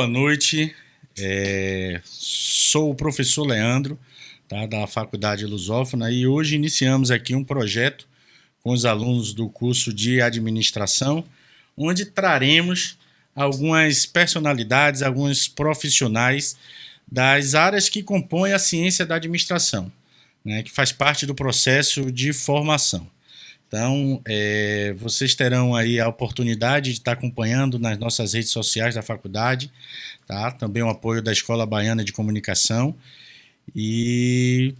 boa noite. Sou o professor Leandro, tá, da Faculdade Lusófona, e hoje iniciamos aqui um projeto com os alunos do curso de administração, onde traremos algumas personalidades, alguns profissionais das áreas que compõem a ciência da administração, né, que faz parte do processo de formação. Então, vocês terão aí a oportunidade de estar acompanhando nas nossas redes sociais da faculdade, tá? Também o apoio da Escola Baiana de Comunicação e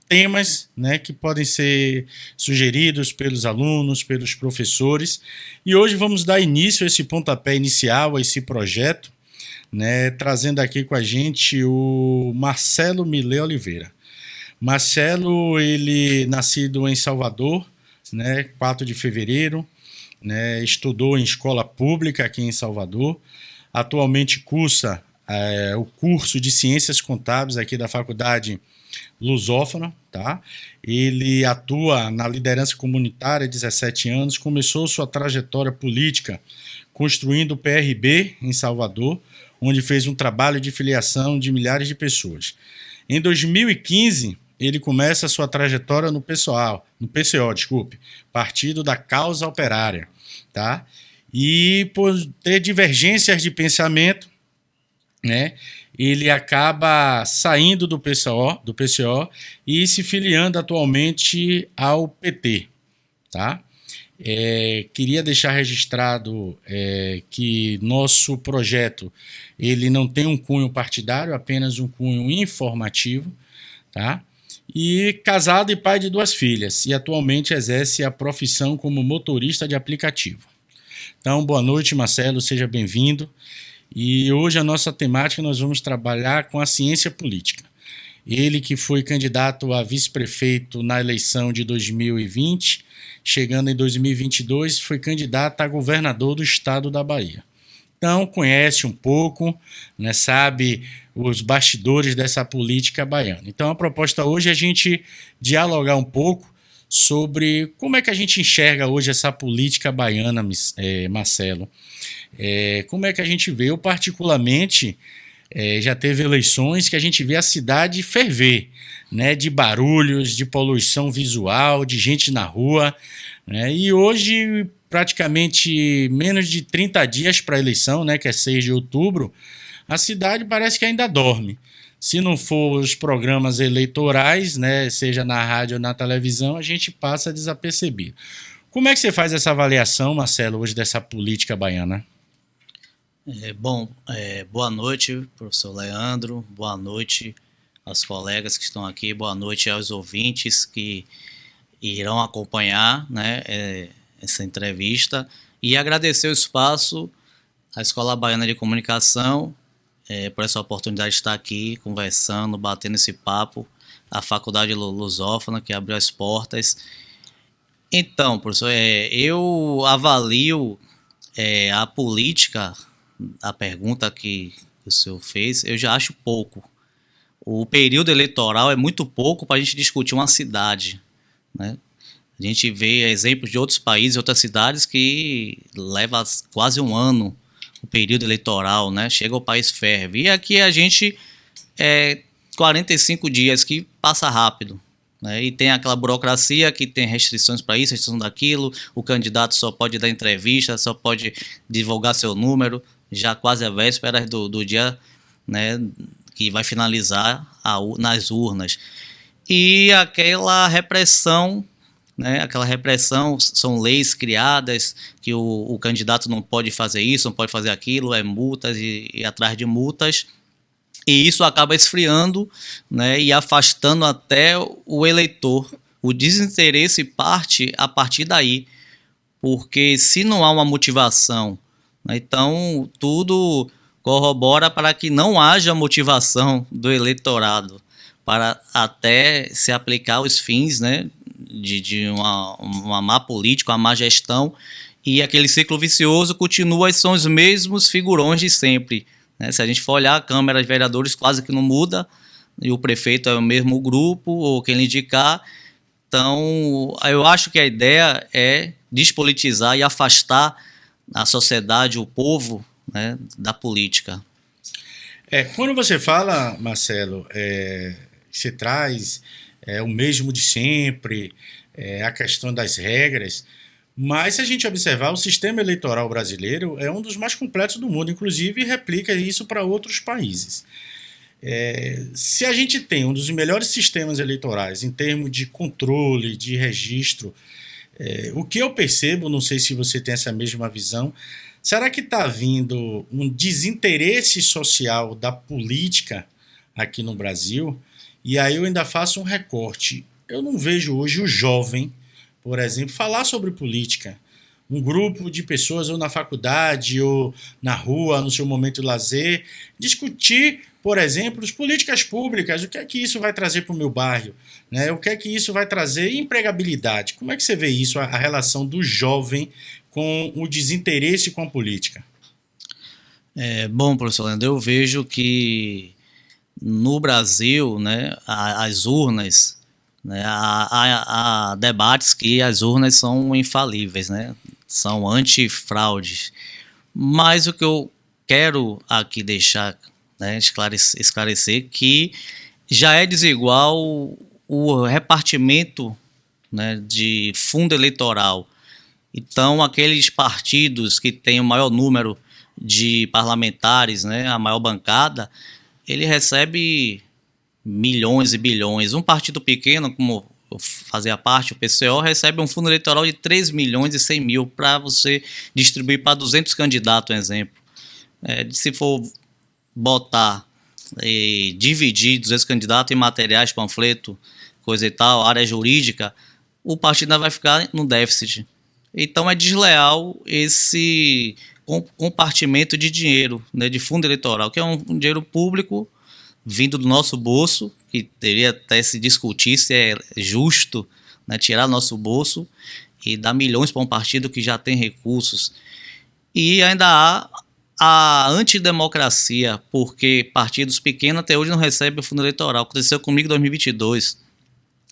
temas, né, que podem ser sugeridos pelos alunos, pelos professores. E hoje vamos dar início a esse pontapé inicial, a esse projeto, né, trazendo aqui com a gente o Marcelo Milê Oliveira. Marcelo, ele nascido em Salvador, né, 4 de fevereiro, né, estudou em escola pública aqui em Salvador, atualmente cursa o curso de Ciências Contábeis aqui da Faculdade Lusófona, tá? Ele atua na liderança comunitária há 17 anos, começou sua trajetória política construindo o PRB em Salvador, onde fez um trabalho de filiação de milhares de pessoas. Em 2015, ele começa a sua trajetória no PCO, Partido da Causa Operária, tá? E por ter divergências de pensamento, né, ele acaba saindo do PCO e se filiando atualmente ao PT, tá? Queria deixar registrado que nosso projeto ele não tem um cunho partidário, apenas um cunho informativo, tá? E casado e pai de 2 filhas, e atualmente exerce a profissão como motorista de aplicativo. Então, boa noite, Marcelo, seja bem-vindo. E hoje a nossa temática nós vamos trabalhar com a ciência política. Ele que foi candidato a vice-prefeito na eleição de 2020, chegando em 2022, foi candidato a governador do estado da Bahia. Então, conhece um pouco, né, sabe os bastidores dessa política baiana. Então, a proposta hoje é a gente dialogar um pouco sobre como é que a gente enxerga hoje essa política baiana, Marcelo. Como é que a gente vê? Eu, particularmente, já teve eleições que a gente vê a cidade ferver, né, de barulhos, de poluição visual, de gente na rua, né, e hoje, praticamente menos de 30 dias para a eleição, né, que é 6 de outubro, a cidade parece que ainda dorme. Se não for os programas eleitorais, né, seja na rádio ou na televisão, a gente passa desapercebido. Como é que você faz essa avaliação, Marcelo, hoje dessa política baiana? Boa noite, professor Leandro, boa noite aos colegas que estão aqui, boa noite aos ouvintes que irão acompanhar, né, essa entrevista, e agradecer o espaço à Escola Baiana de Comunicação por essa oportunidade de estar aqui conversando, batendo esse papo, a Faculdade Lusófona que abriu as portas. Então, professor, eu avalio a política, a pergunta que o senhor fez, eu já acho pouco. O período eleitoral é muito pouco para a gente discutir uma cidade, né? A gente vê exemplos de outros países, outras cidades que leva quase um ano o período eleitoral, né? Chega o país ferve. E aqui a gente 45 dias que passa rápido, né? E tem aquela burocracia que tem restrições para isso, restrição daquilo, o candidato só pode dar entrevista, só pode divulgar seu número, já quase a véspera do dia, né, que vai finalizar nas urnas. E aquela repressão, né, são leis criadas que o candidato não pode fazer isso, não pode fazer aquilo, multas e atrás de multas, e isso acaba esfriando, né, e afastando até o eleitor. O desinteresse parte a partir daí, porque se não há uma motivação, né, então tudo corrobora para que não haja motivação do eleitorado para até se aplicar os fins, né, de uma má política, uma má gestão, e aquele ciclo vicioso continua, são os mesmos figurões de sempre, né? Se a gente for olhar, a Câmara de Vereadores quase que não muda, e o prefeito é o mesmo grupo, ou quem lhe indicar. Então, eu acho que a ideia é despolitizar e afastar a sociedade, o povo, né, da política. Quando você fala, Marcelo, você traz o mesmo de sempre, a questão das regras, mas se a gente observar, o sistema eleitoral brasileiro é um dos mais completos do mundo, inclusive replica isso para outros países. Se a gente tem um dos melhores sistemas eleitorais em termos de controle, de registro, o que eu percebo, não sei se você tem essa mesma visão, será que está havindo um desinteresse social da política aqui no Brasil? E aí eu ainda faço um recorte. Eu não vejo hoje o jovem, por exemplo, falar sobre política. Um grupo de pessoas, ou na faculdade, ou na rua, no seu momento de lazer, discutir, por exemplo, as políticas públicas, o que é que isso vai trazer para o meu bairro, né? O que é que isso vai trazer? Empregabilidade. Como é que você vê isso, a relação do jovem com o desinteresse com a política? Bom, professor Leandro, eu vejo que no Brasil, né, as urnas, né, há debates que as urnas são infalíveis, né, são antifraudes. Mas o que eu quero aqui deixar, né, esclarecer que já é desigual o repartimento, né, de fundo eleitoral. Então, aqueles partidos que têm o maior número de parlamentares, né, a maior bancada, ele recebe milhões e bilhões. Um partido pequeno, como fazia parte, o PCO, recebe um fundo eleitoral de 3 milhões e 100 mil para você distribuir para 200 candidatos, um exemplo. Se for botar e dividir 200 candidatos em materiais, panfleto, coisa e tal, área jurídica, o partido ainda vai ficar no déficit. Então é desleal esse compartimento de dinheiro, né, de fundo eleitoral, que é um dinheiro público vindo do nosso bolso, que teria até se discutir se é justo, né, tirar nosso bolso e dar milhões para um partido que já tem recursos. E ainda há a antidemocracia, porque partidos pequenos até hoje não recebem o fundo eleitoral. Aconteceu comigo em 2022.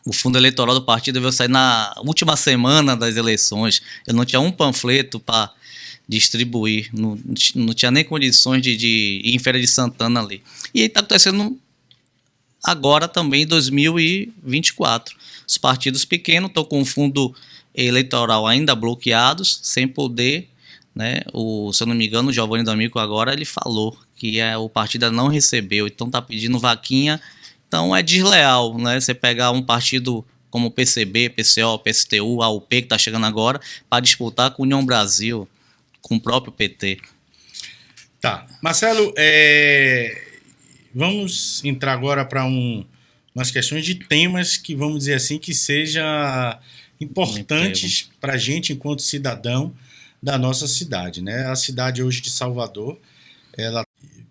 O fundo eleitoral do partido veio sair na última semana das eleições. Eu não tinha um panfleto para distribuir, não tinha nem condições de ir em Feira de Santana ali. E está acontecendo agora também em 2024. Os partidos pequenos estão com o fundo eleitoral ainda bloqueados, sem poder, né? Se eu não me engano, o Giovanni D'Amico agora ele falou que o partido não recebeu, então está pedindo vaquinha. Então é desleal, né? Você pegar um partido como o PCB, PCO, PSTU, AUP, que está chegando agora, para disputar com a União Brasil, com o próprio PT. Tá. Marcelo, vamos entrar agora para umas questões de temas que, vamos dizer assim, que sejam importantes para a gente enquanto cidadão da nossa cidade, né? A cidade hoje de Salvador, ela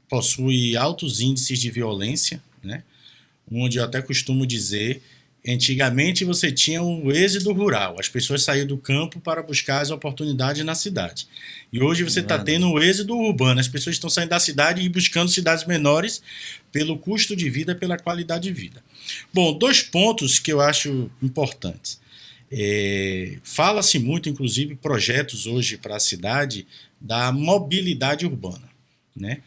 possui altos índices de violência, né? Onde eu até costumo dizer, antigamente você tinha o êxodo rural, as pessoas saíam do campo para buscar as oportunidades na cidade. E hoje você está tendo o êxodo urbano, as pessoas estão saindo da cidade e buscando cidades menores pelo custo de vida, pela qualidade de vida. Bom, 2 pontos que eu acho importantes. Fala-se muito, inclusive, projetos hoje para a cidade da mobilidade urbana, né?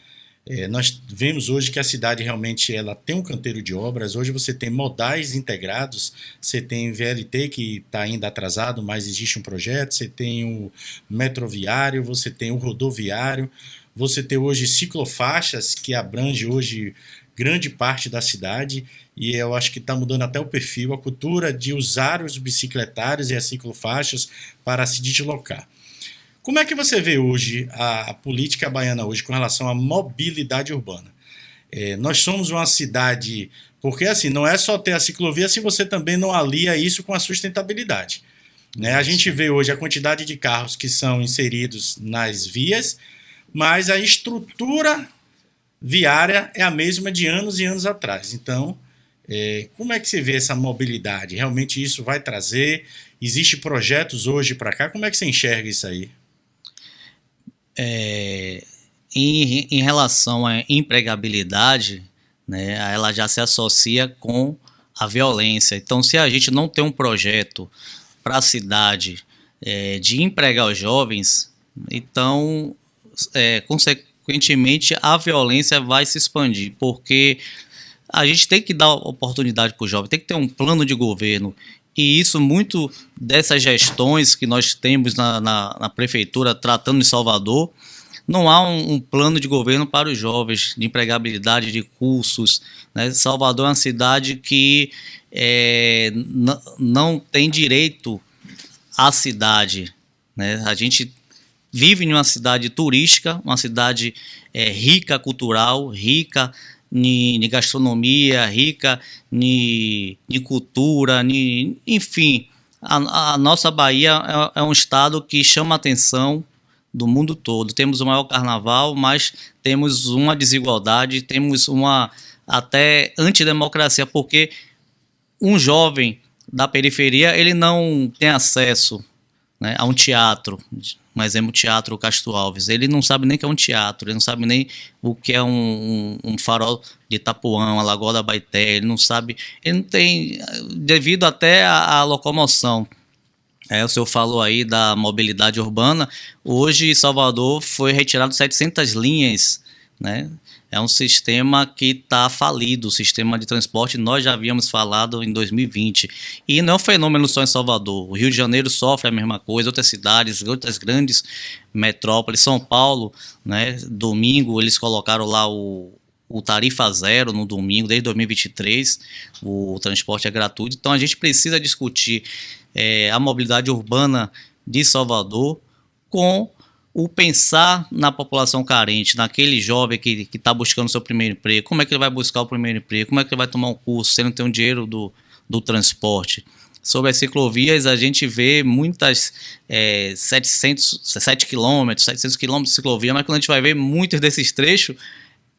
Nós vemos hoje que a cidade realmente ela tem um canteiro de obras. Hoje você tem modais integrados, você tem VLT que está ainda atrasado, mas existe um projeto, você tem o metroviário, você tem o rodoviário, você tem hoje ciclofaixas que abrange hoje grande parte da cidade, e eu acho que está mudando até o perfil, a cultura de usar os bicicletários e as ciclofaixas para se deslocar. Como é que você vê hoje a política baiana hoje com relação à mobilidade urbana? Nós somos uma cidade, porque assim, não é só ter a ciclovia se você também não alia isso com a sustentabilidade, né? A gente vê hoje a quantidade de carros que são inseridos nas vias, mas a estrutura viária é a mesma de anos e anos atrás. Então, como é que você vê essa mobilidade? Realmente isso vai trazer? Existem projetos hoje para cá? Como é que você enxerga isso aí? Em relação à empregabilidade, né, ela já se associa com a violência. Então, se a gente não tem um projeto para a cidade de empregar os jovens, então consequentemente, a violência vai se expandir, porque a gente tem que dar oportunidade para o jovem, tem que ter um plano de governo. E isso, muito dessas gestões que nós temos na prefeitura tratando de Salvador, não há um plano de governo para os jovens, de empregabilidade, de cursos, né? Salvador é uma cidade que não tem direito à cidade, né? A gente vive em uma cidade turística, uma cidade rica cultural, rica em gastronomia, rica em cultura, enfim. A nossa Bahia é um estado que chama a atenção do mundo todo. Temos o maior carnaval, mas temos uma desigualdade, temos uma até antidemocracia, porque um jovem da periferia ele não tem acesso, né, a um teatro. Um exemplo, o Teatro Castro Alves. Ele não sabe nem o que é um teatro, ele não sabe nem o que é um farol de Itapuã, uma Lagoa da Baité, ele não sabe, ele não tem, devido até à locomoção. O senhor falou aí da mobilidade urbana. Hoje, Salvador foi retirado 700 linhas, né? É um sistema que está falido, o sistema de transporte, nós já havíamos falado em 2020. E não é um fenômeno só em Salvador. O Rio de Janeiro sofre a mesma coisa, outras cidades, outras grandes metrópoles. São Paulo, né? Domingo, eles colocaram lá o tarifa zero no domingo, desde 2023, o transporte é gratuito. Então a gente precisa discutir a mobilidade urbana de Salvador com o pensar na população carente, naquele jovem que está buscando o seu primeiro emprego. Como é que ele vai buscar o primeiro emprego? Como é que ele vai tomar um curso se ele não tem o dinheiro do transporte? Sobre as ciclovias, a gente vê muitas 700 quilômetros de ciclovia, mas quando a gente vai ver muitos desses trechos,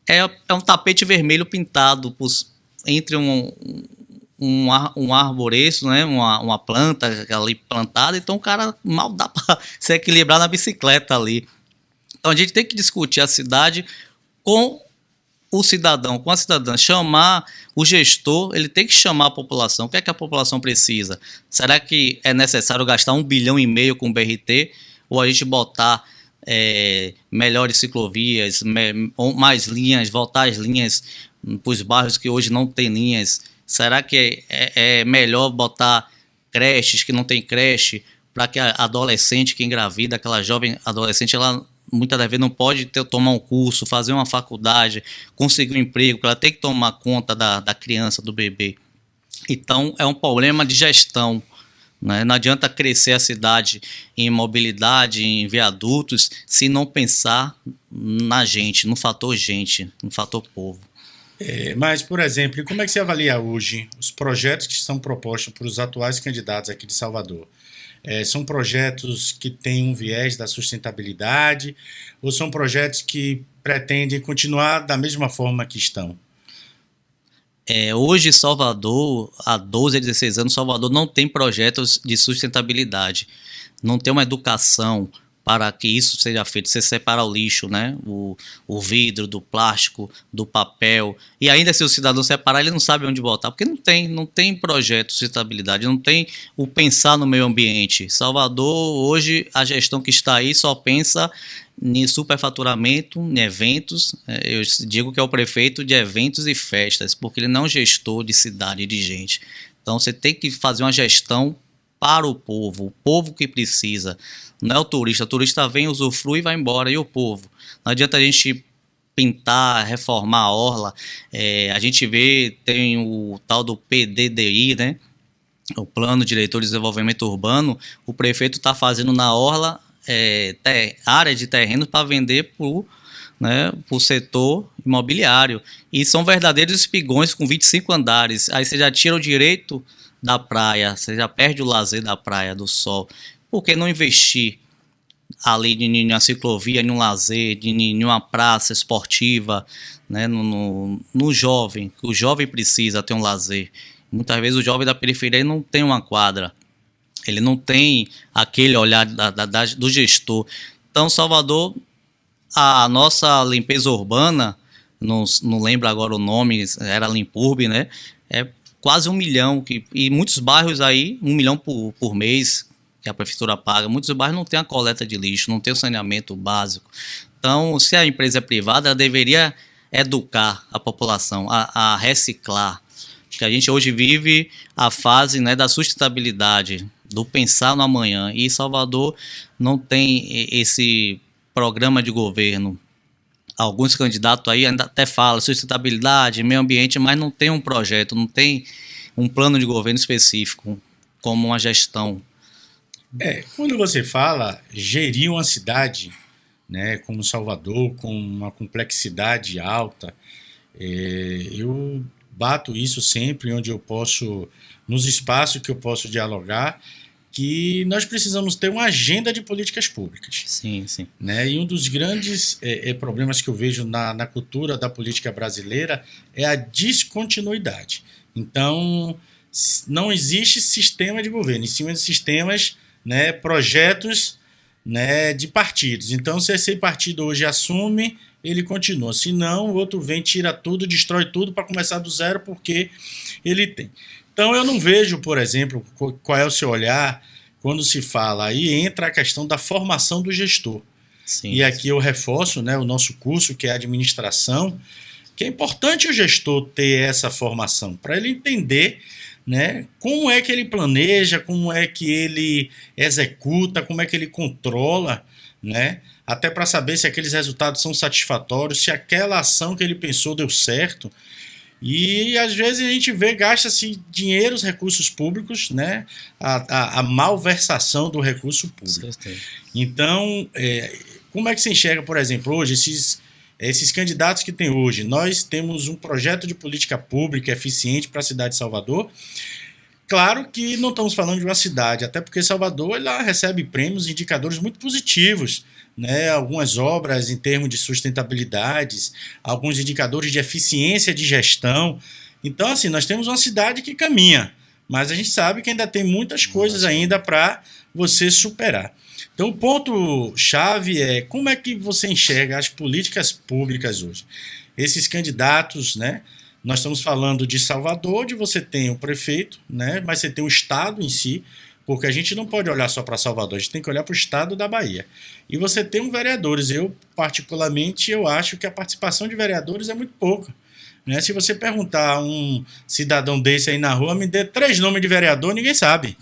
é um tapete vermelho pintado entre um arboreço, né, uma planta ali plantada, então o cara mal dá para se equilibrar na bicicleta ali. Então a gente tem que discutir a cidade com o cidadão, com a cidadã, chamar o gestor, ele tem que chamar a população. O que é que a população precisa? Será que é necessário gastar 1,5 bilhão com o BRT, ou a gente botar melhores ciclovias, mais linhas, voltar as linhas para os bairros que hoje não tem linhas? Será que é melhor botar creches que não tem creche, para que a adolescente que engravida, aquela jovem adolescente, ela muitas das vezes não pode tomar um curso, fazer uma faculdade, conseguir um emprego, ela tem que tomar conta da criança, do bebê. Então é um problema de gestão, né? Não adianta crescer a cidade em mobilidade, em viadutos, se não pensar na gente, no fator povo. Mas, por exemplo, como é que você avalia hoje os projetos que são propostos para os atuais candidatos aqui de Salvador? São projetos que têm um viés da sustentabilidade ou são projetos que pretendem continuar da mesma forma que estão? Hoje, Salvador, há 12 a 16 anos, Salvador não tem projetos de sustentabilidade, não tem uma educação para que isso seja feito. Você separa o lixo, né? O vidro do plástico, do papel, e ainda se o cidadão separar, ele não sabe onde botar, porque não tem projeto de sustentabilidade, não tem o pensar no meio ambiente. Salvador, hoje, a gestão que está aí só pensa em superfaturamento, em eventos. Eu digo que é o prefeito de eventos e festas, porque ele não é um gestor de cidade e de gente. Então você tem que fazer uma gestão para o povo que precisa. Não é o turista vem, usufrui e vai embora, e o povo? Não adianta a gente pintar, reformar a orla. A gente vê, tem o tal do PDDI, né? O Plano Diretor de Desenvolvimento Urbano. O prefeito está fazendo na orla área de terreno para vender para o setor imobiliário. E são verdadeiros espigões com 25 andares. Aí você já tira o direito da praia, você já perde o lazer da praia, do sol. Por que não investir ali em uma ciclovia, em um lazer, em uma praça esportiva, né, no jovem? O jovem precisa ter um lazer. Muitas vezes o jovem da periferia não tem uma quadra, ele não tem aquele olhar do gestor. Então, Salvador, a nossa limpeza urbana, não lembro agora o nome, era Limpurb, né? É quase 1 milhão, e muitos bairros aí, 1 milhão por mês, que a prefeitura paga. Muitos bairros não tem a coleta de lixo, não tem o saneamento básico. Então, se a empresa é privada, ela deveria educar a população a reciclar. Porque a gente hoje vive a fase, né, da sustentabilidade, do pensar no amanhã. E Salvador não tem esse programa de governo. Alguns candidatos aí ainda até falam sustentabilidade, meio ambiente, mas não tem um projeto, não tem um plano de governo específico, como uma gestão. Quando você fala gerir uma cidade, né, como Salvador, com uma complexidade alta, eu bato isso sempre onde eu posso, nos espaços que eu posso dialogar, que nós precisamos ter uma agenda de políticas públicas. Sim, sim. Né? E um dos grandes problemas que eu vejo na cultura da política brasileira é a descontinuidade. Então, não existe sistema de governo, em cima de sistemas, né, projetos, né, de partidos. Então, se esse partido hoje assume, ele continua. Se não, o outro vem, tira tudo, destrói tudo para começar do zero, porque ele tem. Então, eu não vejo, por exemplo, qual é o seu olhar quando se fala, aí entra a questão da formação do gestor. Sim. E aqui eu reforço, né, o nosso curso, que é administração, que é importante o gestor ter essa formação, para ele entender, né, como é que ele planeja, como é que ele executa, como é que ele controla, né, até para saber se aqueles resultados são satisfatórios, se aquela ação que ele pensou deu certo. E às vezes a gente vê, gasta-se dinheiro, os recursos públicos, né, a malversação do recurso público. Então, como é que você enxerga, por exemplo, hoje, esses candidatos que tem hoje? Nós temos um projeto de política pública eficiente para a cidade de Salvador. Claro que não estamos falando de uma cidade, até porque Salvador ela recebe prêmios e indicadores muito positivos, né? Algumas obras em termos de sustentabilidade, alguns indicadores de eficiência de gestão. Então, assim, nós temos uma cidade que caminha, mas a gente sabe que ainda tem muitas coisas ainda para você superar. Então, o ponto-chave é como é que você enxerga as políticas públicas hoje. Esses candidatos, né? Nós estamos falando de Salvador, onde você tem o prefeito, né? Mas você tem o estado em si, porque a gente não pode olhar só para Salvador, a gente tem que olhar para o estado da Bahia. E você tem um vereadores. Eu, particularmente, eu acho que a participação de vereadores é muito pouca. Né? Se você perguntar a um cidadão desse aí na rua, me dê 3 nomes de vereador, ninguém sabe.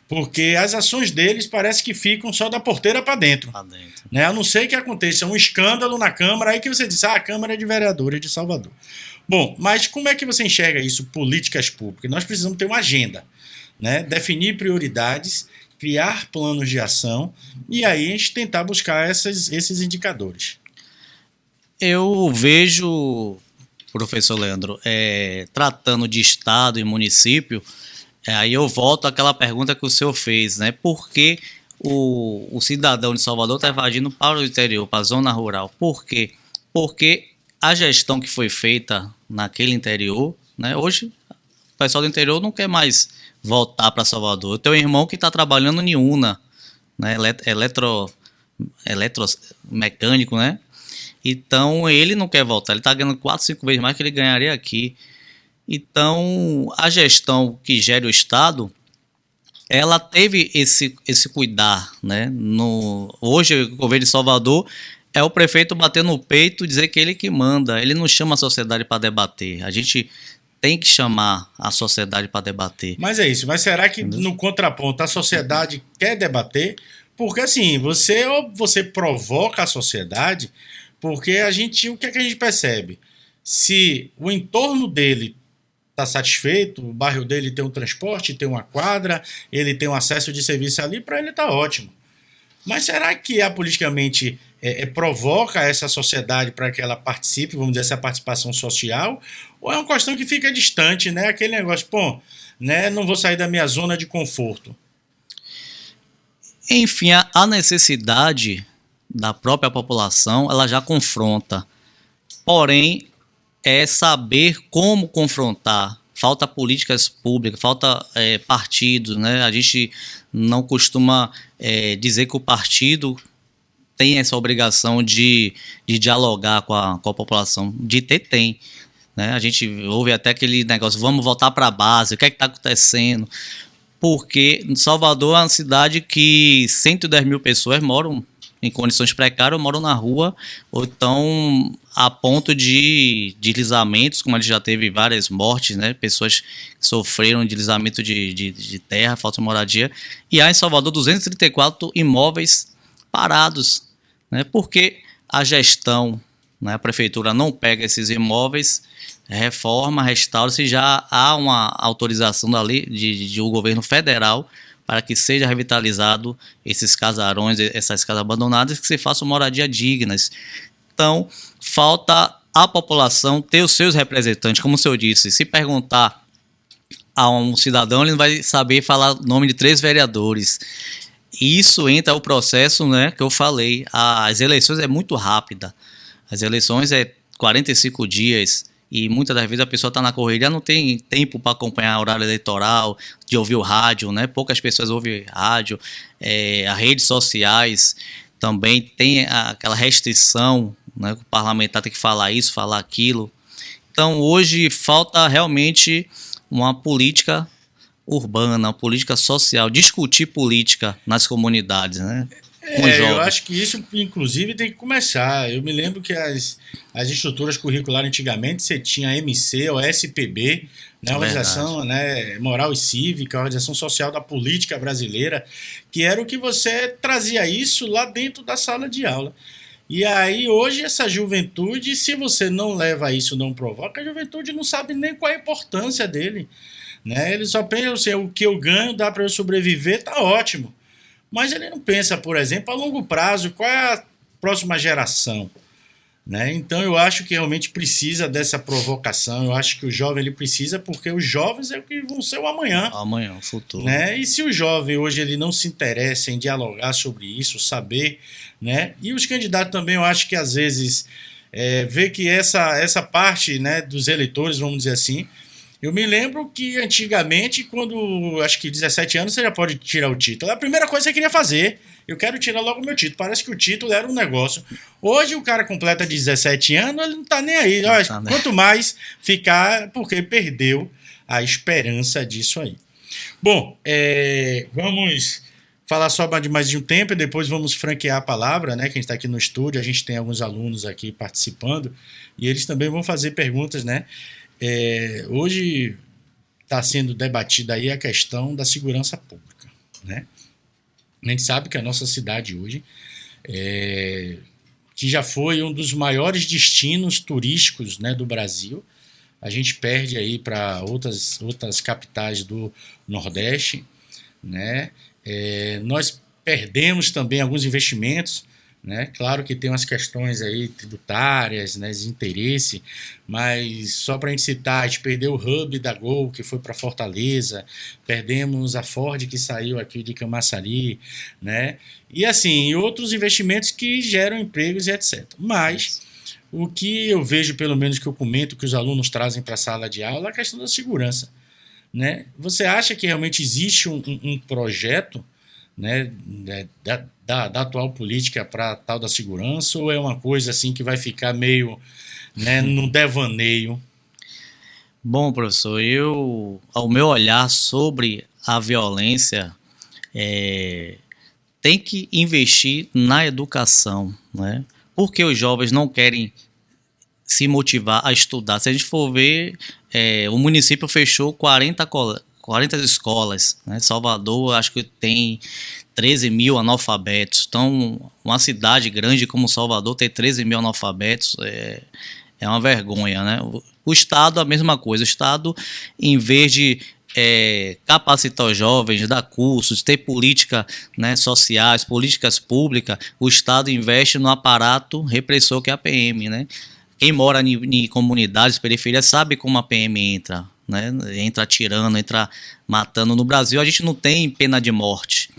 Porque as ações deles parece que ficam só da porteira para dentro. Né? A não ser que aconteça um escândalo na Câmara, aí que você diz, a Câmara é de Vereadores de Salvador. Bom, mas como é que você enxerga isso, políticas públicas? Nós precisamos ter uma agenda, né? Definir prioridades, criar planos de ação e aí a gente tentar buscar esses indicadores. Eu vejo, professor Leandro, tratando de estado e município, aí eu volto àquela pergunta que o senhor fez, né? Por que o cidadão de Salvador está evadindo para o interior, para a zona rural? Por quê? Porque a gestão que foi feita naquele interior, né? Hoje o pessoal do interior não quer mais voltar para Salvador. Eu tenho um irmão que está trabalhando em Una, né? Eletromecânico, né? Então ele não quer voltar, ele está ganhando 4, 5 vezes mais que ele ganharia aqui. Então a gestão que gera o Estado, ela teve esse cuidar, né? Hoje o governo de Salvador é o prefeito bater no peito e dizer que ele que manda. Ele não chama a sociedade para debater. A gente tem que chamar a sociedade para debater. Mas é isso. Mas será que no contraponto a sociedade quer debater? Porque assim, você provoca a sociedade, porque o que é que a gente percebe? Se o entorno dele está satisfeito, o bairro dele tem um transporte, tem uma quadra, ele tem um acesso de serviço ali, para ele está ótimo. Mas será que politicamente provoca essa sociedade para que ela participe, vamos dizer, essa participação social? Ou é uma questão que fica distante, né? Aquele negócio, pô, né? Não vou sair da minha zona de conforto. Enfim, a necessidade da própria população, ela já confronta. Porém, é saber como confrontar. Falta políticas públicas, falta partidos, né? A gente não costuma dizer que o partido tem essa obrigação de dialogar com a população. De ter, tem. Né? A gente ouve até aquele negócio, vamos voltar para a base, o que é que está acontecendo? Porque Salvador é uma cidade que 110 mil pessoas moram em condições precárias ou moram na rua, ou estão a ponto de deslizamentos, como a gente já teve várias mortes, né? Pessoas que sofreram deslizamento de terra, falta de moradia. E há em Salvador 234 imóveis parados, né? Porque a gestão, né, a prefeitura não pega esses imóveis, reforma, restaura, se já há uma autorização dali de o governo federal para que seja revitalizado esses casarões, essas casas abandonadas, que se façam moradia dignas. Então, falta a população ter os seus representantes, como o senhor disse. Se perguntar a um cidadão, ele não vai saber falar o nome de 3 vereadores. E isso entra o processo, né, que eu falei. As eleições é muito rápida. As eleições é 45 dias. E muitas das vezes a pessoa está na correria, não tem tempo para acompanhar o horário eleitoral, de ouvir o rádio, né? Poucas pessoas ouvem rádio. As redes sociais também tem aquela restrição, né? O parlamentar tem que falar isso, falar aquilo. Então, hoje falta realmente uma política urbana, uma política social, discutir política nas comunidades, né? Eu acho que isso, inclusive, tem que começar. Eu me lembro que as estruturas curriculares antigamente, você tinha a MC ou a SPB, né, a Organização, né, Moral e Cívica, a Organização Social da Política Brasileira, que era o que você trazia isso lá dentro da sala de aula. E aí, hoje, essa juventude, se você não leva isso, não provoca, a juventude não sabe nem qual é a importância dele. Né? Ele só pensa assim, o que eu ganho, dá para eu sobreviver, tá ótimo. Mas ele não pensa, por exemplo, a longo prazo, qual é a próxima geração. Né? Então eu acho que realmente precisa dessa provocação, eu acho que o jovem ele precisa, porque os jovens é o que vão ser o amanhã. Amanhã, o futuro. Né? E se o jovem hoje ele não se interessa em dialogar sobre isso, saber, né? E os candidatos também, eu acho que às vezes vê que essa parte, né, dos eleitores, vamos dizer assim, eu me lembro que antigamente, quando acho que 17 anos, você já pode tirar o título. A primeira coisa que você queria fazer, eu quero tirar logo o meu título. Parece que o título era um negócio. Hoje o cara completa 17 anos, ele não tá nem aí. Tá, né? Quanto mais ficar, porque perdeu a esperança disso aí. Bom, vamos falar só de mais de um tempo e depois vamos franquear a palavra, né? Que a gente está aqui no estúdio, a gente tem alguns alunos aqui participando e eles também vão fazer perguntas, né? Hoje está sendo debatida aí a questão da segurança pública, né? A gente sabe que a nossa cidade hoje, que já foi um dos maiores destinos turísticos, né, do Brasil, a gente perde aí para outras capitais do Nordeste, né? Nós perdemos também alguns investimentos, né? Claro que tem umas questões aí tributárias, né, de interesse, mas só para a gente citar, a gente perdeu o hub da Gol, que foi para Fortaleza, perdemos a Ford, que saiu aqui de Camaçari, né? E assim, outros investimentos que geram empregos e etc. Mas o que eu vejo, pelo menos que eu comento, que os alunos trazem para a sala de aula, é a questão da segurança, né? Você acha que realmente existe um projeto, né, da atual política para tal da segurança, ou é uma coisa assim que vai ficar meio, né, no devaneio? Bom, professor, ao meu olhar sobre a violência, tem que investir na educação, né? Porque os jovens não querem se motivar a estudar. Se a gente for ver, o município fechou 40 escolas, né? Salvador, acho que tem 13 mil analfabetos. Então, uma cidade grande como Salvador ter 13 mil analfabetos é uma vergonha, né? O Estado, a mesma coisa. O Estado, em vez de capacitar os jovens, dar cursos, ter políticas, né, sociais, políticas públicas, o Estado investe no aparato repressor que é a PM, né? Quem mora em comunidades, periferias, sabe como a PM entra, né? Entra atirando, entra matando. No Brasil a gente não tem pena de morte,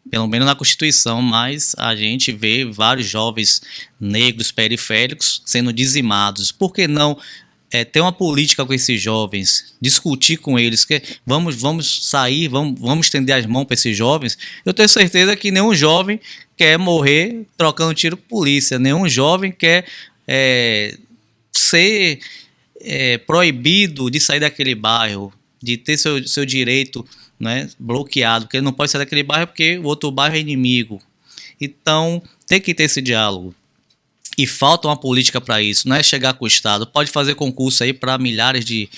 pelo menos na Constituição, mas a gente vê vários jovens negros periféricos sendo dizimados. Por que não ter uma política com esses jovens, discutir com eles, que vamos sair, vamos estender as mãos para esses jovens? Eu tenho certeza que nenhum jovem quer morrer trocando tiro com polícia, nenhum jovem quer ser proibido de sair daquele bairro, de ter seu direito, né, bloqueado, porque ele não pode sair daquele bairro porque o outro bairro é inimigo. Então, tem que ter esse diálogo. E falta uma política para isso, não é chegar com o Estado. Pode fazer concurso aí para milhares de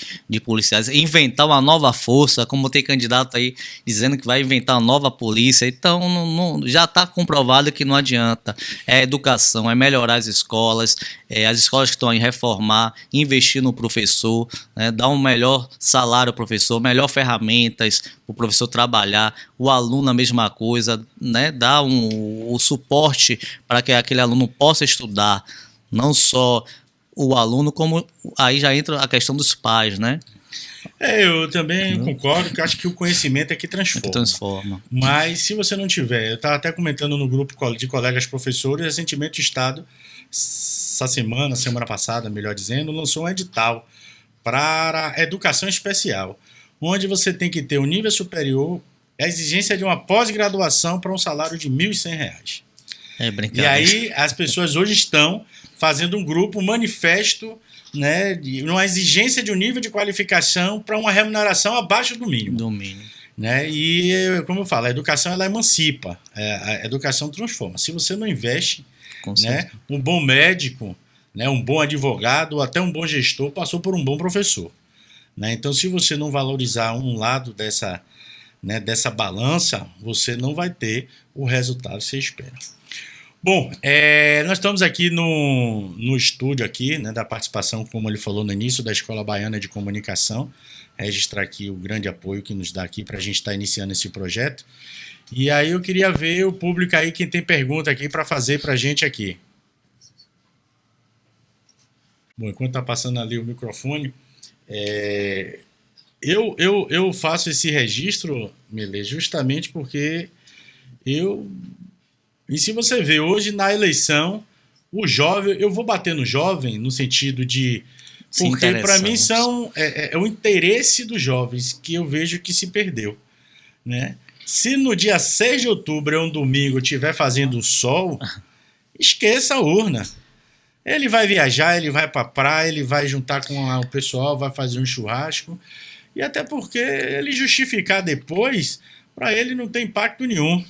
policiais, inventar uma nova força, como tem candidato aí dizendo que vai inventar uma nova polícia. Então, já está comprovado que não adianta. É educação, é melhorar as escolas que estão aí reformar, investir no professor, né, dar um melhor salário ao professor, melhor ferramentas para o professor trabalhar, o aluno a mesma coisa, né, dar o suporte para que aquele aluno possa estudar, não só o aluno, como aí já entra a questão dos pais, né? Eu também concordo, que acho que o conhecimento é que transforma. Mas se você não tiver, eu estava até comentando no grupo de colegas professores, recentemente o Estado, essa semana passada, melhor dizendo, lançou um edital para educação especial, onde você tem que ter um nível superior, a exigência de uma pós-graduação para um salário de R$ 1.100. É brincadeira. E aí as pessoas hoje estão fazendo um grupo, um manifesto, né, uma exigência de um nível de qualificação para uma remuneração abaixo do mínimo. Né? E, como eu falo, a educação ela emancipa, a educação transforma. Se você não investe, né, um bom médico, né, um bom advogado, ou até um bom gestor passou por um bom professor. Né? Então, se você não valorizar um lado dessa balança, você não vai ter o resultado que você espera. Bom, nós estamos aqui no estúdio aqui, né, da participação, como ele falou no início, da Escola Baiana de Comunicação. Registrar aqui o grande apoio que nos dá aqui para a gente estar iniciando esse projeto. E aí eu queria ver o público aí, quem tem pergunta aqui para fazer para a gente aqui. Bom, enquanto está passando ali o microfone, eu faço esse registro, Milê, justamente porque E se você vê hoje na eleição, o jovem, eu vou bater no jovem no sentido de... Porque para mim é o interesse dos jovens que eu vejo que se perdeu. Né? Se no dia 6 de outubro, é um domingo, estiver fazendo sol, esqueça a urna. Ele vai viajar, ele vai para a praia, ele vai juntar com o pessoal, vai fazer um churrasco. E até porque ele justificar depois, para ele não tem impacto nenhum.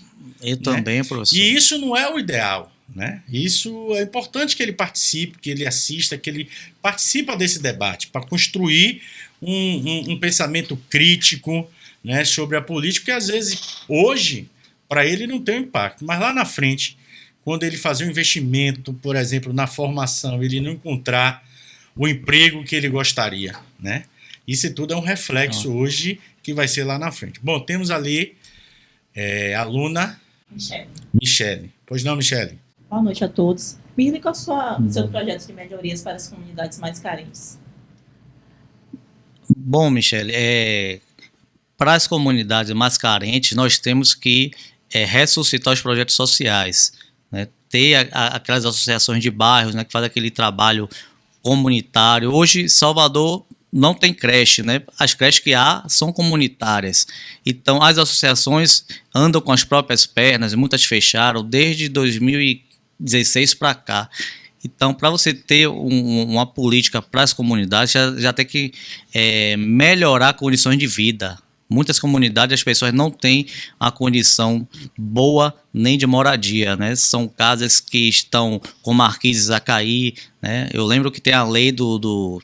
Eu também, professor. E isso não é o ideal. Né? Isso é importante que ele participe, que ele assista, que ele participe desse debate, para construir um pensamento crítico, né, sobre a política, porque às vezes, hoje, para ele não tem um impacto. Mas lá na frente, quando ele fazer um investimento, por exemplo, na formação, ele não encontrar o emprego que ele gostaria. Né? Isso tudo é um reflexo hoje que vai ser lá na frente. Bom, temos ali a aluna Michele. Pois não, Michele? Boa noite a todos. Mirne, qual é o seu projeto de melhorias para as comunidades mais carentes? Bom, Michele, para as comunidades mais carentes, nós temos que ressuscitar os projetos sociais, né? Ter aquelas associações de bairros, né, que fazem aquele trabalho comunitário. Hoje, Salvador não tem creche, né? As creches que há são comunitárias. Então, as associações andam com as próprias pernas, muitas fecharam desde 2016 para cá. Então, para você ter uma política para as comunidades, já tem que melhorar condições de vida. Muitas comunidades, as pessoas não têm a condição boa nem de moradia, né? São casas que estão com marquises a cair, né? Eu lembro que tem a lei do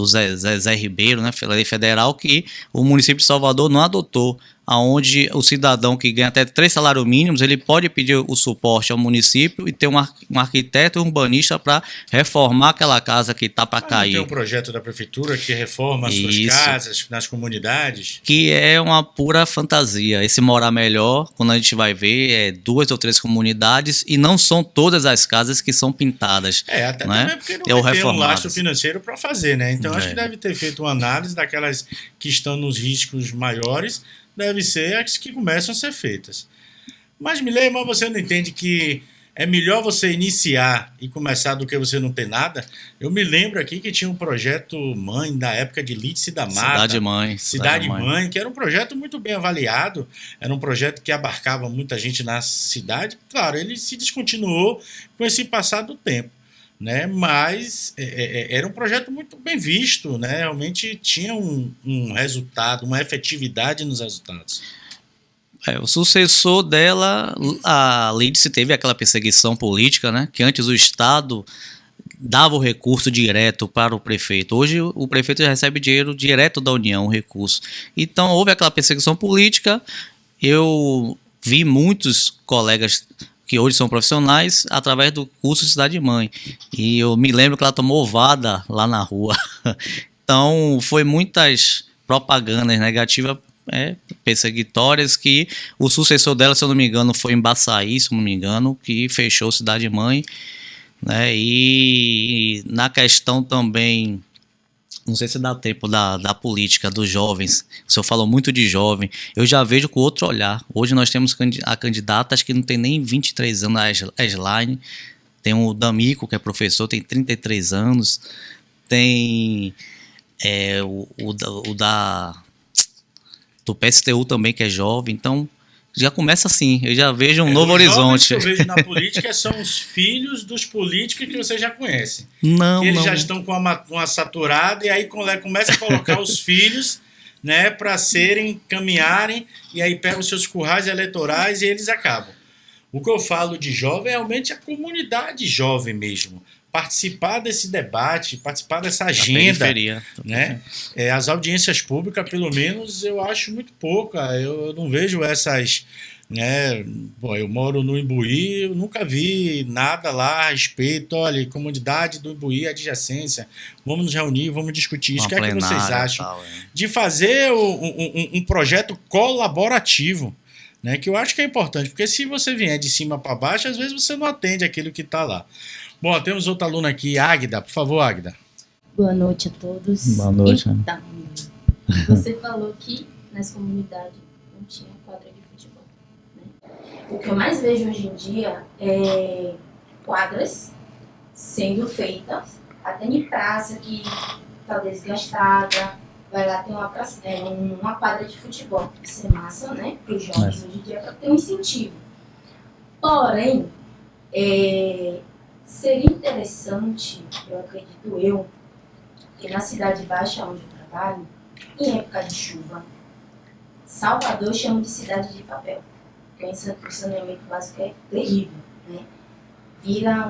Zé Ribeiro, né, lei federal, que o município de Salvador não adotou, aonde o cidadão que ganha até 3 salários mínimos, ele pode pedir o suporte ao município e ter um arquiteto e um urbanista para reformar aquela casa que está para cair. Tem um projeto da prefeitura que reforma as suas casas nas comunidades? Que é uma pura fantasia. Esse Morar Melhor, quando a gente vai ver, 2 ou 3 comunidades e não são todas as casas que são pintadas. Até né? Também porque não vai ter um lastro financeiro para fazer, né? Então acho que deve ter feito uma análise daquelas que estão nos riscos maiores, deve ser as que começam a ser feitas. Mas, Milei, você não entende que é melhor você iniciar e começar do que você não ter nada? Eu me lembro aqui que tinha um projeto mãe da época de Lídice da Mata. Cidade Mãe, que era um projeto muito bem avaliado, era um projeto que abarcava muita gente na cidade. Claro, ele se descontinuou com esse passar do tempo. Né? Mas era um projeto muito bem visto, né? Realmente tinha um resultado, uma efetividade nos resultados. O sucessor dela, a Lídice, teve aquela perseguição política, né? Que antes o Estado dava o recurso direto para o prefeito. Hoje o prefeito já recebe dinheiro direto da União, o recurso. Então houve aquela perseguição política. Eu vi muitos colegas que hoje são profissionais através do curso Cidade Mãe. E eu me lembro que ela tomou ovada lá na rua. Então foi muitas propagandas negativas, perseguitórias, que o sucessor dela, se eu não me engano, foi em Baçaí, se eu não me engano, que fechou Cidade Mãe, né? E na questão também, não sei se dá tempo da política, dos jovens, o senhor falou muito de jovem, eu já vejo com outro olhar. Hoje nós temos a candidata, acho que não tem nem 23 anos, a Slaine, tem o D'Amico, que é professor, tem 33 anos, tem do PSTU também, que é jovem. Então já começa assim, eu já vejo um novo horizonte. O que eu vejo na política são os filhos dos políticos que você já conhece. Não, que eles não. já estão com uma saturada, e aí começa a colocar os filhos, né, para caminharem, e aí pegam os seus currais eleitorais e eles acabam. O que eu falo de jovem é realmente a comunidade jovem mesmo. Participar desse debate, participar dessa agenda, né? As audiências públicas, pelo menos, eu acho muito pouca. Eu não vejo essas, né? Bom, eu moro no Imbuí, eu nunca vi nada lá a respeito. Olha, comunidade do Imbuí, adjacência, vamos nos reunir, vamos discutir isso. O que é que vocês acham de fazer um projeto colaborativo? Né, que eu acho que é importante, porque se você vier de cima para baixo, às vezes você não atende aquilo que está lá. Bom, temos outra aluna aqui, Águida. Por favor, Águida. Boa noite a todos. Boa noite. Então, você falou que nas comunidades não tinha quadra de futebol, né? O que eu mais vejo hoje em dia é quadras sendo feitas, até em praça que está desgastada. Vai lá ter uma quadra de futebol. Isso é massa, né? Para os jovens hoje em dia, para ter um incentivo. Porém, seria interessante, eu acredito que na Cidade Baixa, onde eu trabalho, em época de chuva, Salvador chama de cidade de papel, porque o saneamento básico é terrível, né? Vira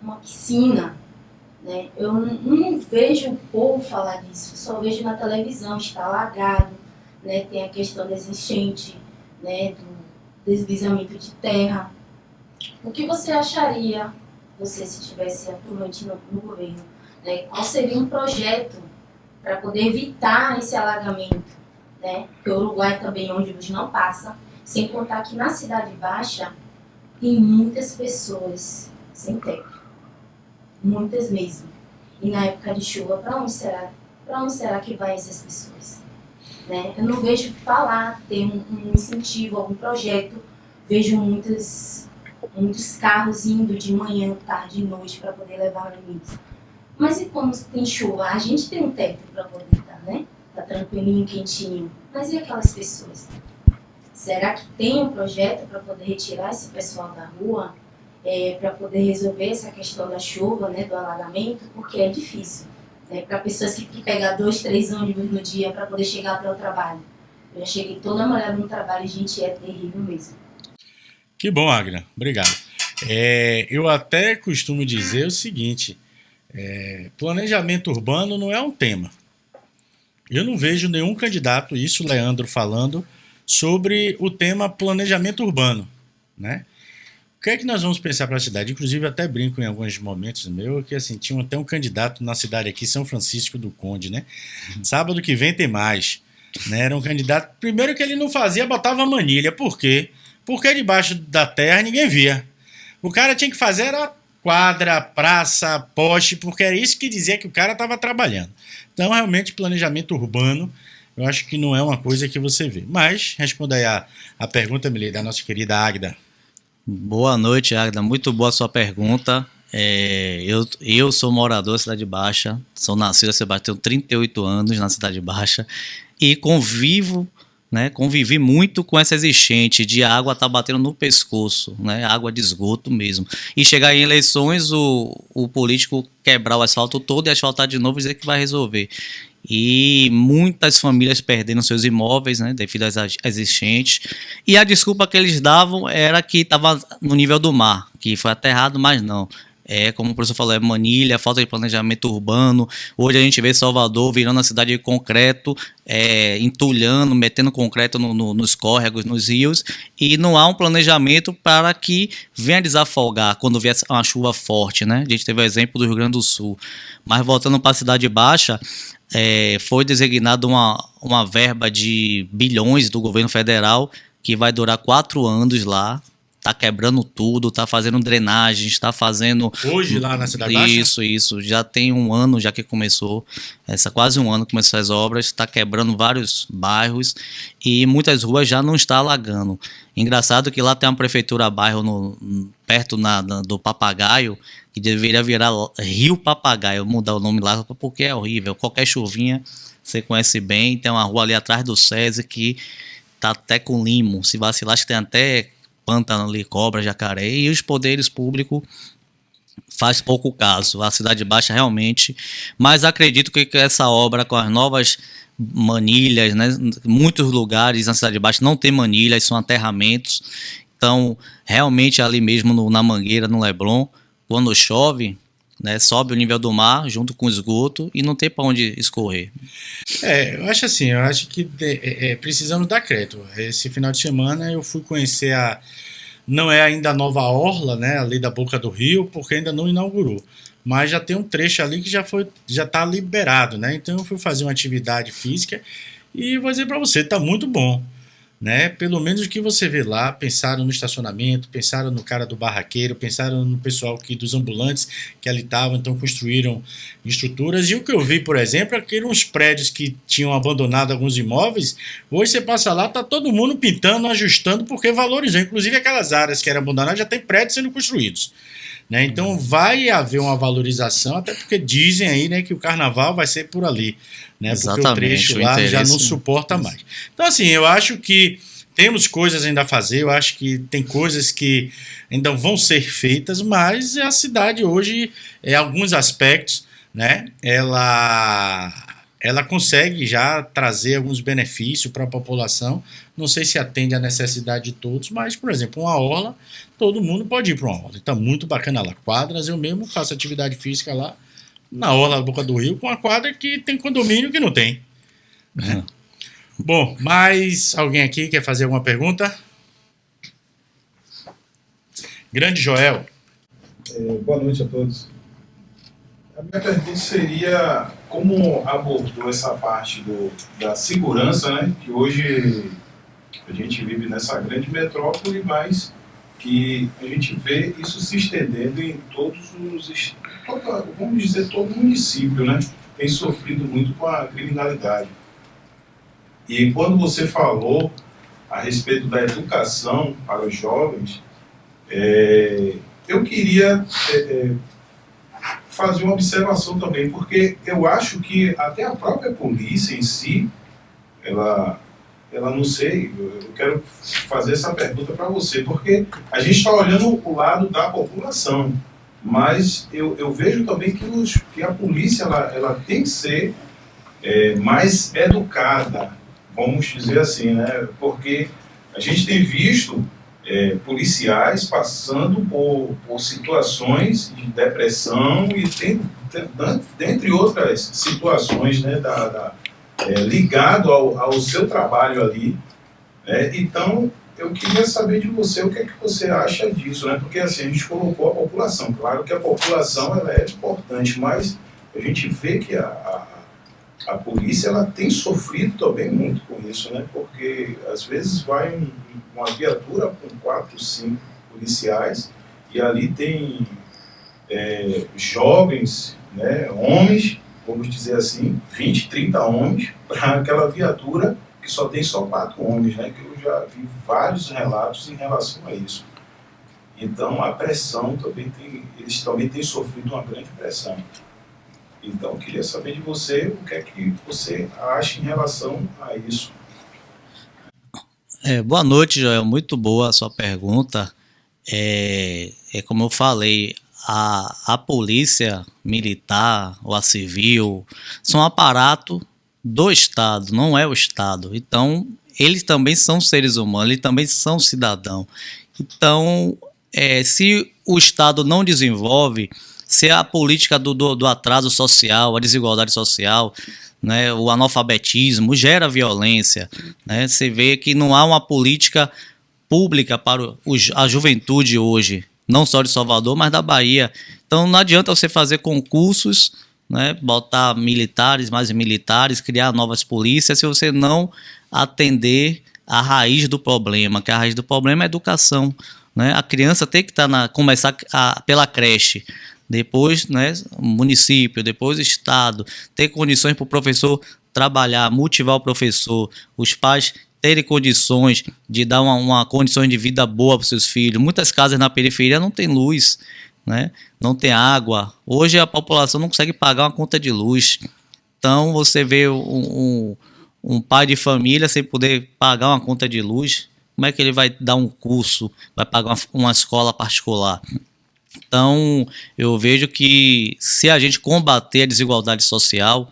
uma piscina, né? Eu não vejo o povo falar disso, só vejo na televisão, está alagado, né? Tem a questão das enchentes, né? Do deslizamento de terra. O que você acharia, se estivesse atuante no governo, né? Qual seria um projeto para poder evitar esse alagamento, né? Porque o Uruguai também, ônibus não passa, sem contar que na Cidade Baixa tem muitas pessoas sem teto. Muitas mesmo. E na época de chuva, para onde será que vai essas pessoas? Né? Eu não vejo falar, ter um incentivo, algum projeto. Vejo muitos carros indo de manhã, tarde e noite para poder levar alimentos. Mas e como tem chuva? A gente tem um teto para poder estar, né? Tá tranquilinho, quentinho. Mas e aquelas pessoas? Será que tem um projeto para poder retirar esse pessoal da rua? Para poder resolver essa questão da chuva, né, do alagamento, porque é difícil, né, para pessoas que pegam 2, 3 ônibus no dia para poder chegar até o trabalho. Eu já cheguei toda molhada no trabalho, gente, é terrível mesmo. Que bom, Águida, obrigado. Eu até costumo dizer o seguinte, planejamento urbano não é um tema. Eu não vejo nenhum candidato, isso Leandro falando, sobre o tema planejamento urbano, né? O que é que nós vamos pensar para a cidade? Inclusive, eu até brinco em alguns momentos meu, que assim, tinha até um candidato na cidade aqui, São Francisco do Conde, né? Sábado que vem tem mais. Né? Era um candidato, primeiro que ele não fazia, botava manilha. Por quê? Porque debaixo da terra ninguém via. O cara tinha que fazer era quadra, praça, poste, porque era isso que dizia que o cara estava trabalhando. Então, realmente, planejamento urbano, eu acho que não é uma coisa que você vê. Mas, responda aí a pergunta, Milei, da nossa querida Águida. Boa noite, Águida. Muito boa a sua pergunta. Eu sou morador da Cidade Baixa, sou nascido em Sebastião, tenho 38 anos na Cidade Baixa e convivi muito com essa enchente de água tá batendo no pescoço, né? Água de esgoto mesmo. E chegar em eleições, o político quebrar o asfalto todo e asfaltar de novo e dizer que vai resolver. e muitas famílias perderam seus imóveis, né, devido às enchentes. E a desculpa que eles davam era que estava no nível do mar, que foi aterrado, mas não. Como o professor falou, é manilha, falta de planejamento urbano. Hoje a gente vê Salvador virando a cidade de concreto, entulhando, metendo concreto nos córregos, nos rios, e não há um planejamento para que venha desafogar quando vier uma chuva forte, né? A gente teve o exemplo do Rio Grande do Sul. Mas voltando para a Cidade Baixa, foi designada uma verba de bilhões do governo federal que vai durar 4 anos lá. Tá quebrando tudo, tá fazendo drenagem, está fazendo... Hoje lá na Cidade Baixa? Isso. Já tem um ano já que começou, quase um ano que começou as obras, está quebrando vários bairros e muitas ruas já não está alagando. Engraçado que lá tem uma prefeitura bairro perto do Papagaio, que deveria virar Rio Papagaio, mudar o nome lá porque é horrível. Qualquer chuvinha você conhece bem, tem uma rua ali atrás do SESI que tá até com limo, se vacilar acho que tem até... pântano ali, cobra, jacaré, e os poderes públicos faz pouco caso. A Cidade Baixa realmente, mas acredito que essa obra com as novas manilhas, né, muitos lugares na Cidade Baixa não tem manilhas, são aterramentos, então realmente ali mesmo na Mangueira, no Leblon, quando chove, né, sobe o nível do mar junto com o esgoto e não tem para onde escorrer. Eu acho assim, eu acho que precisamos dar crédito. Esse final de semana eu fui conhecer não é ainda a nova orla, né, ali da Boca do Rio, porque ainda não inaugurou. Mas já tem um trecho ali que já está liberado, né? Então eu fui fazer uma atividade física e vou dizer para você, está muito bom. Né? Pelo menos o que você vê lá, pensaram no estacionamento, pensaram no cara do barraqueiro, pensaram no pessoal dos ambulantes que ali estavam, então construíram estruturas. E o que eu vi, por exemplo, é que uns prédios que tinham abandonado alguns imóveis, hoje você passa lá, tá todo mundo pintando, ajustando, porque valorizou. Inclusive aquelas áreas que eram abandonadas já tem prédios sendo construídos. Né? Então vai haver uma valorização, até porque dizem aí, né, que o carnaval vai ser por ali, né? Porque o trecho lá já não suporta mais. Então assim, eu acho que temos coisas ainda a fazer, eu acho que tem coisas que ainda vão ser feitas, mas a cidade hoje, em alguns aspectos, né, ela consegue já trazer alguns benefícios para a população. Não sei se atende à necessidade de todos, mas, por exemplo, uma orla, todo mundo pode ir para uma orla. Está muito bacana lá. Quadras, eu mesmo faço atividade física lá, na orla da Boca do Rio, com uma quadra que tem condomínio que não tem. Né? Bom, mais alguém aqui quer fazer alguma pergunta? Grande Joel. Boa noite a todos. A minha pergunta seria como abordou essa parte da segurança, né? Que hoje a gente vive nessa grande metrópole, mas que a gente vê isso se estendendo em vamos dizer, todo município, né? Tem sofrido muito com a criminalidade. E quando você falou a respeito da educação para os jovens, eu queria fazer uma observação também, porque eu acho que até a própria polícia em si, ela não sei, eu quero fazer essa pergunta para você, porque a gente está olhando o lado da população, mas eu vejo também que a polícia ela tem que ser mais educada, vamos dizer assim, né? Porque a gente tem visto policiais passando por situações de depressão e dentre outras situações, né, ligado ao seu trabalho ali. Então, eu queria saber de você o que é que você acha disso, né? Porque assim, a gente colocou a população, claro que a população ela é importante, mas a gente vê que a polícia ela tem sofrido também muito com isso, né? Porque às vezes vai uma viatura com 4, 5 policiais e ali tem jovens, né, homens, vamos dizer assim, 20, 30 homens para aquela viatura que só tem 4 homens, né? Que eu já vi vários relatos em relação a isso. Então a pressão eles também têm sofrido uma grande pressão. Então, eu queria saber de você o que é que você acha em relação a isso. Boa noite, Joel. Muito boa a sua pergunta. Como eu falei, a polícia militar ou a civil são um aparato do Estado, não é o Estado. Então, eles também são seres humanos, eles também são cidadãos. Então, se o Estado não desenvolve, se a política do atraso social, a desigualdade social, né, o analfabetismo gera violência, né, você vê que não há uma política pública para a juventude hoje, não só de Salvador, mas da Bahia. Então não adianta você fazer concursos, né, botar militares, mais militares, criar novas polícias, se você não atender a raiz do problema, que a raiz do problema é a educação, né? A criança tem que começar pela creche, depois, né, município, depois estado, ter condições para o professor trabalhar, motivar o professor, os pais terem condições de dar uma condição de vida boa para os seus filhos. Muitas casas na periferia não tem luz, né? Não tem água. Hoje a população não consegue pagar uma conta de luz. Então você vê um pai de família sem poder pagar uma conta de luz, como é que ele vai dar um curso, vai pagar uma escola particular? Então, eu vejo que se a gente combater a desigualdade social,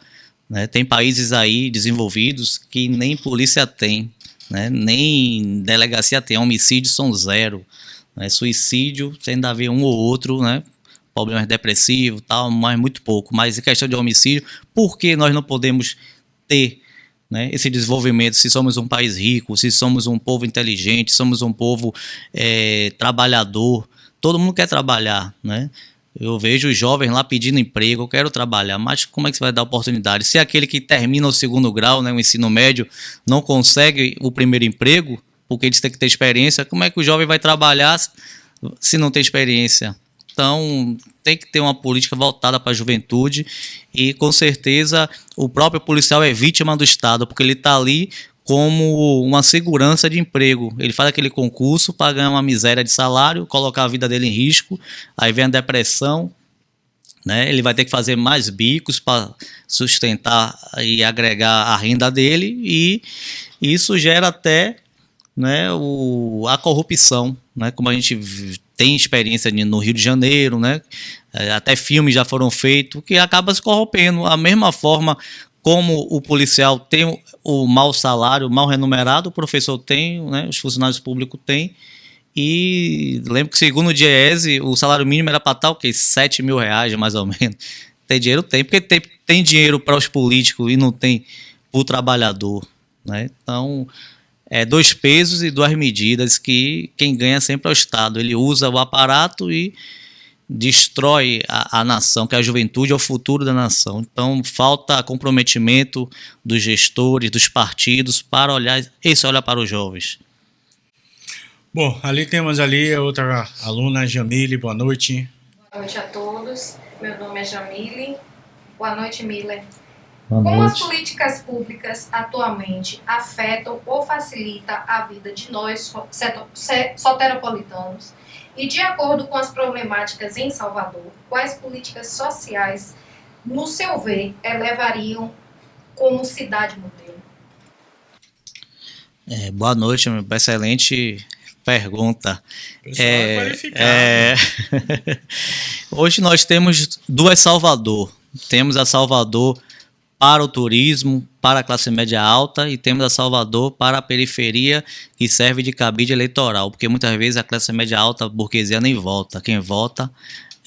né, tem países aí desenvolvidos que nem polícia tem, né, nem delegacia tem, homicídios são 0, né, suicídio você ainda vê um ou outro, né, problemas depressivos, tal, mas muito pouco. Mas em questão de homicídio, por que nós não podemos ter, né, esse desenvolvimento, se somos um país rico, se somos um povo inteligente, somos um povo trabalhador? Todo mundo quer trabalhar, né? Eu vejo os jovens lá pedindo emprego, eu quero trabalhar, mas como é que você vai dar oportunidade? Se aquele que termina o 2º grau, né, o ensino médio, não consegue o primeiro emprego, porque eles têm que ter experiência, como é que o jovem vai trabalhar se não tem experiência? Então, tem que ter uma política voltada para a juventude e, com certeza, o próprio policial é vítima do Estado, porque ele está ali como uma segurança de emprego. Ele faz aquele concurso para ganhar uma miséria de salário, colocar a vida dele em risco, aí vem a depressão, né? Ele vai ter que fazer mais bicos para sustentar e agregar a renda dele, e isso gera até, né, a corrupção, né? Como a gente tem experiência no Rio de Janeiro, né? Até filmes já foram feitos, que acaba se corrompendo. A mesma forma como o policial tem o mau salário, mal remunerado, o professor tem, né, os funcionários públicos têm. E lembro que, segundo o Diese, o salário mínimo era para estar o quê? R$7.000, mais ou menos. Tem dinheiro? Tem, porque tem dinheiro para os políticos e não tem para o trabalhador, né? Então, 2 pesos e 2 medidas, que quem ganha sempre é o Estado. Ele usa o aparato e destrói a nação, que a juventude é o futuro da nação. Então, falta comprometimento dos gestores, dos partidos, para olhar para os jovens. Bom, ali temos ali a outra aluna, Jamile, boa noite. Boa noite a todos, meu nome é Jamile. Boa noite, Miller. Boa Como noite. as políticas públicas atualmente afetam ou facilitam a vida de nós, soteropolitanos? E, de acordo com as problemáticas em Salvador, quais políticas sociais, no seu ver, elevariam como cidade modelo? Boa noite, excelente pergunta. O pessoal é qualificado. Hoje nós temos 2 Salvador. Temos a Salvador para o turismo, para a classe média alta, e temos a Salvador para a periferia, que serve de cabide eleitoral, porque muitas vezes a classe média alta, a burguesia, nem vota. Quem vota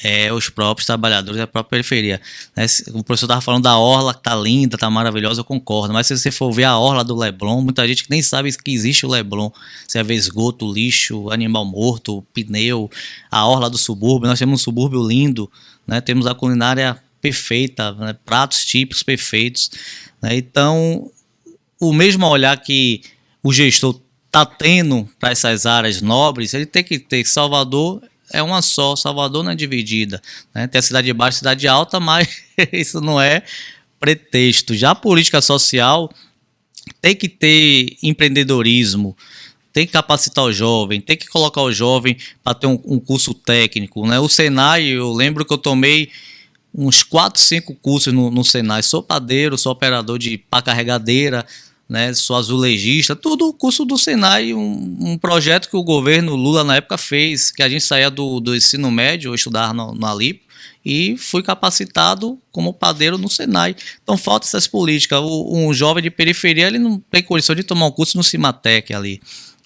é os próprios trabalhadores da própria periferia, né? O professor estava falando da orla, que está linda, está maravilhosa, eu concordo, mas se você for ver a orla do Leblon, muita gente nem sabe que existe o Leblon. Você vê esgoto, lixo, animal morto, pneu, a orla do subúrbio. Nós temos um subúrbio lindo, né? Temos a culinária perfeita, né? Pratos típicos perfeitos, né? Então, o mesmo olhar que o gestor está tendo para essas áreas nobres, ele tem que ter. Salvador é uma só, Salvador não é dividida, né? Tem a cidade baixa e a cidade alta, mas isso não é pretexto. Já a política social tem que ter empreendedorismo, tem que capacitar o jovem, tem que colocar o jovem para ter um curso técnico, né? O Senai, eu lembro que eu tomei uns 4, 5 cursos no Senai. Sou padeiro, sou operador de pá carregadeira, né? Sou azulejista, tudo curso do Senai, um projeto que o governo Lula na época fez, que a gente saía do ensino médio, eu estudava na Alipo, e fui capacitado como padeiro no Senai. Então falta essas políticas. Um jovem de periferia, ele não tem condição de tomar um curso no Cimatec ali,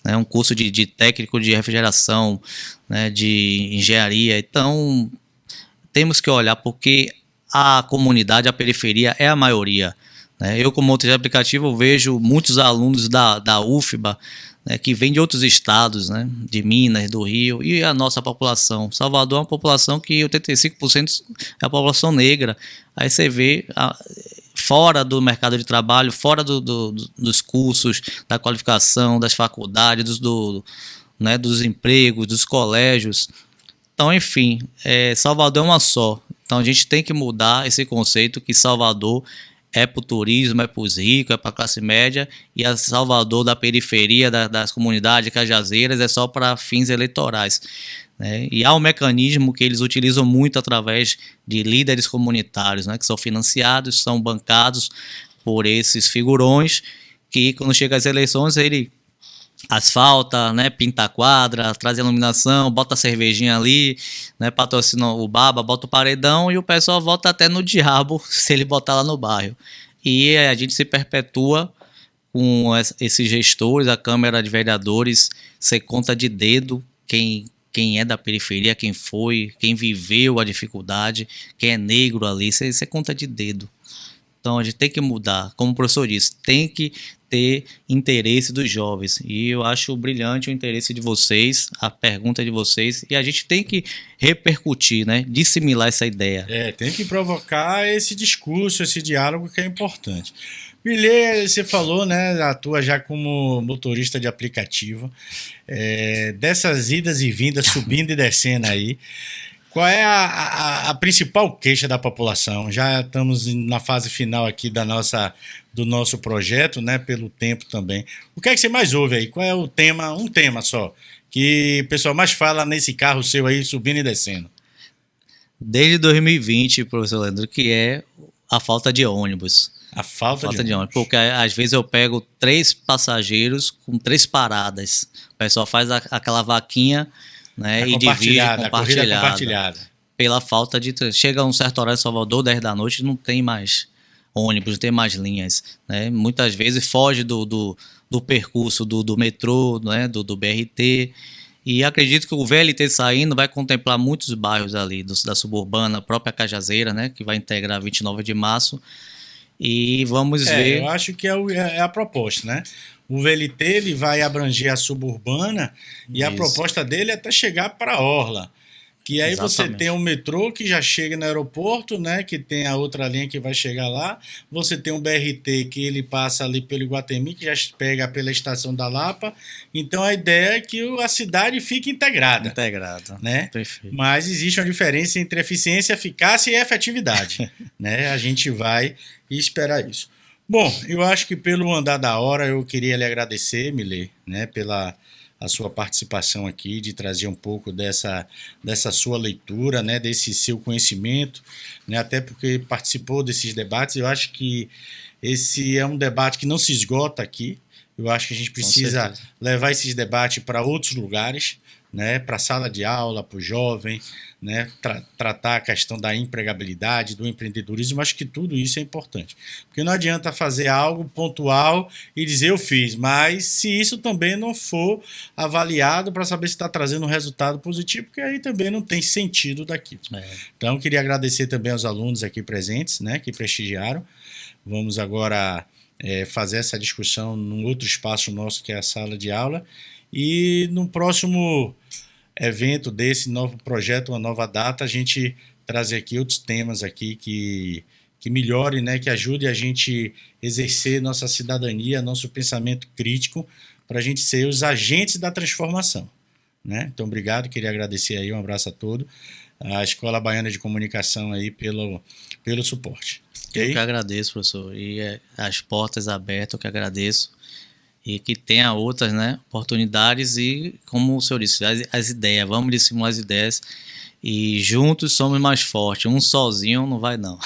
né? Um curso de técnico de refrigeração, né? De engenharia. Então temos que olhar, porque a comunidade, a periferia é a maioria, né? Eu, como motorista de aplicativo, eu vejo muitos alunos da UFBA, né, que vêm de outros estados, né, de Minas, do Rio, e a nossa população. Salvador é uma população que 85% é a população negra. Aí você vê fora do mercado de trabalho, fora dos cursos, da qualificação, das faculdades, né, dos empregos, dos colégios. Então, enfim, Salvador é uma só. Então a gente tem que mudar esse conceito que Salvador é para o turismo, é para os ricos, é para a classe média, e a Salvador da periferia, das comunidades cajazeiras, é só para fins eleitorais, né? E há um mecanismo que eles utilizam muito através de líderes comunitários, né, que são financiados, são bancados por esses figurões, que quando chega às eleições ele asfalta, né, pinta a quadra, traz a iluminação, bota a cervejinha ali, né, patrocina o baba, bota o paredão, e o pessoal vota até no diabo se ele botar lá no bairro. E a gente se perpetua com esses gestores, a Câmara de Vereadores, você conta de dedo quem é da periferia, quem foi, quem viveu a dificuldade, quem é negro ali, você conta de dedo. Então a gente tem que mudar, como o professor disse, tem que ter interesse dos jovens, e eu acho brilhante o interesse de vocês, a pergunta de vocês, e a gente tem que repercutir, né, disseminar essa ideia. Tem que provocar esse discurso, esse diálogo que é importante. Milê, você falou, né, atua já como motorista de aplicativo, dessas idas e vindas, subindo e descendo aí. Qual é a principal queixa da população? Já estamos na fase final aqui do nosso projeto, né? Pelo tempo também. O que é que você mais ouve aí? Qual é o tema, um tema só, que o pessoal mais fala nesse carro seu aí, subindo e descendo? Desde 2020, professor Leandro, que é a falta de ônibus. A falta de ônibus. Porque às vezes eu pego 3 passageiros com 3 paradas. O pessoal faz aquela vaquinha, né, e divide compartilhada. Pela falta de... Chega a um certo horário em Salvador, 10 da noite, não tem mais ônibus, não tem mais linhas, né? Muitas vezes foge do percurso do metrô, né, do BRT, e acredito que o VLT saindo vai contemplar muitos bairros ali, da suburbana, a própria Cajazeira, né, que vai integrar 29 de março, e vamos ver... Eu acho que é a proposta, né? O VLT ele vai abranger a suburbana. E a proposta dele é até chegar para a Orla. Que aí Exatamente. Você tem o metrô que já chega no aeroporto, né? Que tem a outra linha que vai chegar lá. Você tem o BRT que ele passa ali pelo Iguatemi, que já pega pela estação da Lapa. Então a ideia é que a cidade fique integrada. Né? Perfeito. Mas existe uma diferença entre eficiência, eficácia e efetividade. Né? A gente vai esperar isso. Bom, eu acho que pelo andar da hora eu queria lhe agradecer, Milê, né, pela a sua participação aqui, de trazer um pouco dessa sua leitura, né, desse seu conhecimento, né, até porque participou desses debates. Eu acho que esse é um debate que não se esgota aqui. Eu acho que a gente precisa levar esses debates para outros lugares, né, para a sala de aula, para o jovem, né, tratar a questão da empregabilidade, do empreendedorismo. Acho que tudo isso é importante. Porque não adianta fazer algo pontual e dizer eu fiz, mas se isso também não for avaliado para saber se está trazendo um resultado positivo, porque aí também não tem sentido daquilo. Então, eu queria agradecer também aos alunos aqui presentes, né, que prestigiaram. Vamos agora fazer essa discussão num outro espaço nosso, que é a sala de aula. E no próximo evento desse novo projeto, uma nova data, a gente trazer aqui outros temas aqui que melhorem, né, que ajude a gente exercer nossa cidadania, nosso pensamento crítico, para a gente ser os agentes da transformação. Né? Então, obrigado, queria agradecer aí, um abraço a todos, a Escola Baiana de Comunicação aí pelo suporte. Okay? Eu que agradeço, professor, e as portas abertas, eu que agradeço. E que tenha outras, né, oportunidades e, como o senhor disse, as ideias, vamos dissimular as ideias e juntos somos mais fortes, um sozinho não vai não.